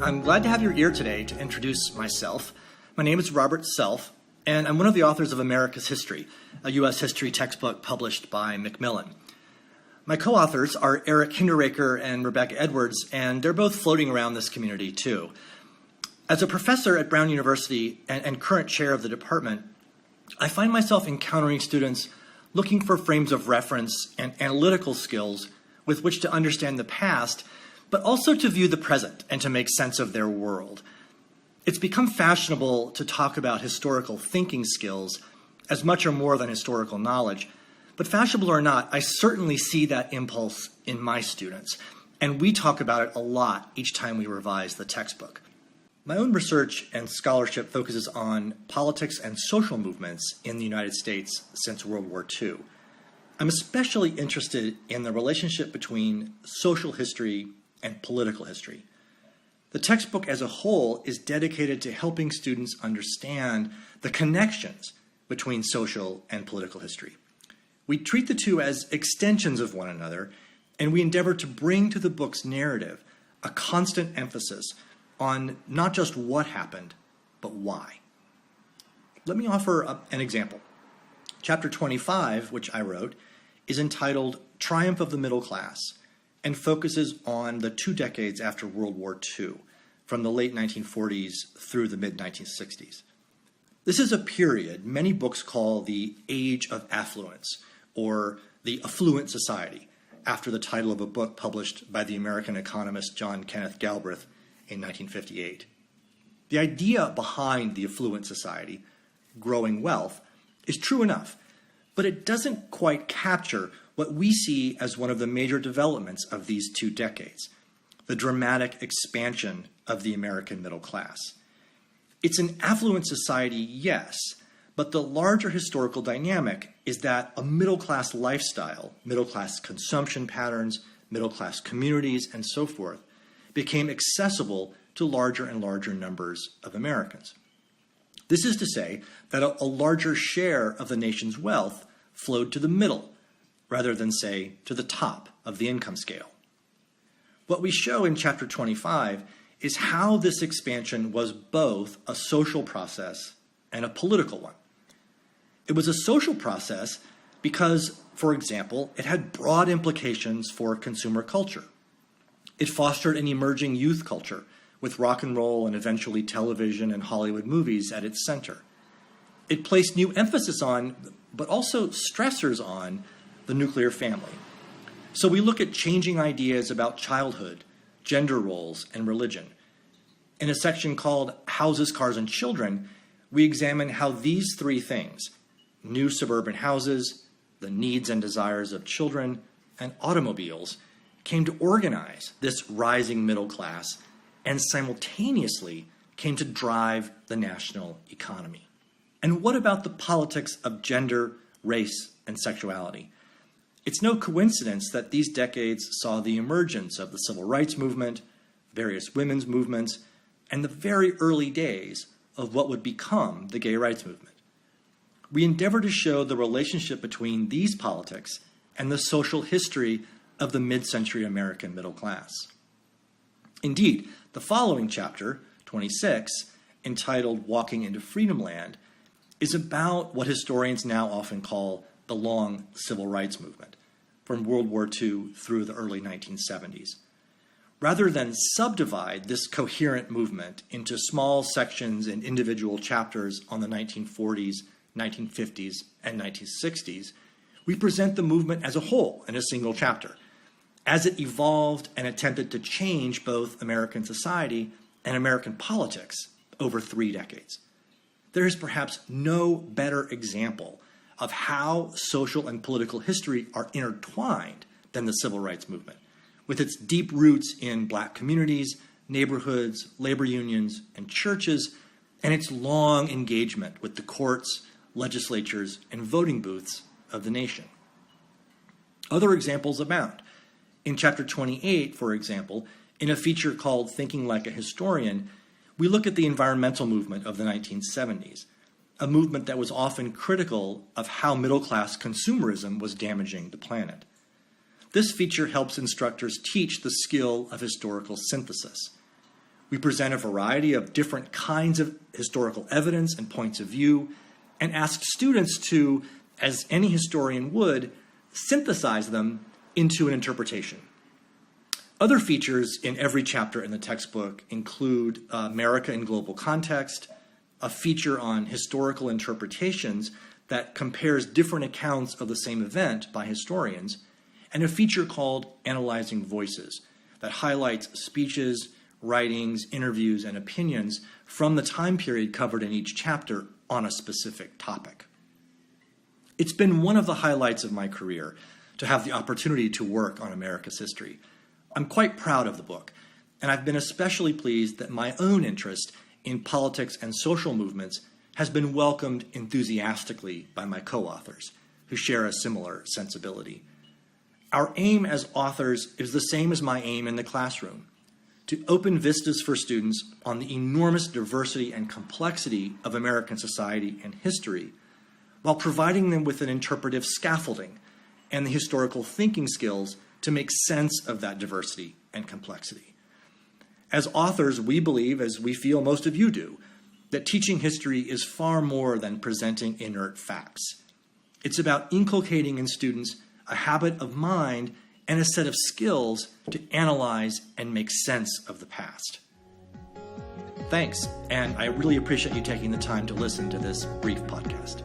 I'm glad to have your ear today to introduce myself. My name is Robert Self, and I'm one of the authors of America's History, a U.S. history textbook published by Macmillan. My co-authors are Eric Hinderraker and Rebecca Edwards, and they're both floating around this community too. As a professor at Brown University and current chair of the department, I find myself encountering students looking for frames of reference and analytical skills with which to understand the past, but also to view the present and to make sense of their world. It's become fashionable to talk about historical thinking skills as much or more than historical knowledge, but fashionable or not, I certainly see that impulse in my students, and we talk about it a lot each time we revise the textbook. My own research and scholarship focuses on politics and social movements in the United States since World War II. I'm especially interested in the relationship between social history and political history. The textbook as a whole is dedicated to helping students understand the connections between social and political history. We treat the two as extensions of one another, and we endeavor to bring to the book's narrative a constant emphasis on not just what happened, but why. Let me offer an example. Chapter 25, which I wrote, is entitled Triumph of the Middle Class, and focuses on the 2 decades after World War II, from the late 1940s through the mid-1960s. This is a period many books call the Age of Affluence, or the Affluent Society, after the title of a book published by the American economist John Kenneth Galbraith in 1958. The idea behind the Affluent Society, growing wealth, is true enough, but it doesn't quite capture what we see as one of the major developments of these 2 decades, the dramatic expansion of the American middle class. It's an affluent society, yes, but the larger historical dynamic is that a middle-class lifestyle, middle-class consumption patterns, middle-class communities, and so forth, became accessible to larger and larger numbers of Americans. This is to say that a larger share of the nation's wealth flowed to the middle, rather than, say, to the top of the income scale. What we show in Chapter 25 is how this expansion was both a social process and a political one. It was a social process because, for example, it had broad implications for consumer culture. It fostered an emerging youth culture, with rock and roll and eventually television and Hollywood movies at its center. It placed new emphasis on, but also stressors on, the nuclear family. So we look at changing ideas about childhood, gender roles, and religion. In a section called Houses, Cars, and Children, we examine how these 3 things, new suburban houses, the needs and desires of children, and automobiles, came to organize this rising middle class and simultaneously came to drive the national economy. And what about the politics of gender, race, and sexuality? It's no coincidence that these decades saw the emergence of the civil rights movement, various women's movements, and the very early days of what would become the gay rights movement. We endeavor to show the relationship between these politics and the social history of the mid-century American middle class. Indeed, the following chapter, 26, entitled Walking into Freedom Land, is about what historians now often call the long civil rights movement, from World War II through the early 1970s. Rather than subdivide this coherent movement into small sections and individual chapters on the 1940s, 1950s, and 1960s, we present the movement as a whole in a single chapter, as it evolved and attempted to change both American society and American politics over 3 decades. There is perhaps no better example of how social and political history are intertwined than the civil rights movement, with its deep roots in Black communities, neighborhoods, labor unions, and churches, and its long engagement with the courts, legislatures, and voting booths of the nation. Other examples abound. In Chapter 28, for example, in a feature called Thinking Like a Historian, we look at the environmental movement of the 1970s, a movement that was often critical of how middle-class consumerism was damaging the planet. This feature helps instructors teach the skill of historical synthesis. We present a variety of different kinds of historical evidence and points of view, and ask students to, as any historian would, synthesize them into an interpretation. Other features in every chapter in the textbook include America in global context, a feature on historical interpretations that compares different accounts of the same event by historians, and a feature called Analyzing Voices that highlights speeches, writings, interviews, and opinions from the time period covered in each chapter on a specific topic. It's been one of the highlights of my career to have the opportunity to work on America's history. I'm quite proud of the book, and I've been especially pleased that my own interest in politics and social movements has been welcomed enthusiastically by my co-authors, who share a similar sensibility. Our aim as authors is the same as my aim in the classroom: to open vistas for students on the enormous diversity and complexity of American society and history, while providing them with an interpretive scaffolding and the historical thinking skills to make sense of that diversity and complexity. As authors, we believe, as we feel most of you do, that teaching history is far more than presenting inert facts. It's about inculcating in students a habit of mind and a set of skills to analyze and make sense of the past. Thanks, and I really appreciate you taking the time to listen to this brief podcast.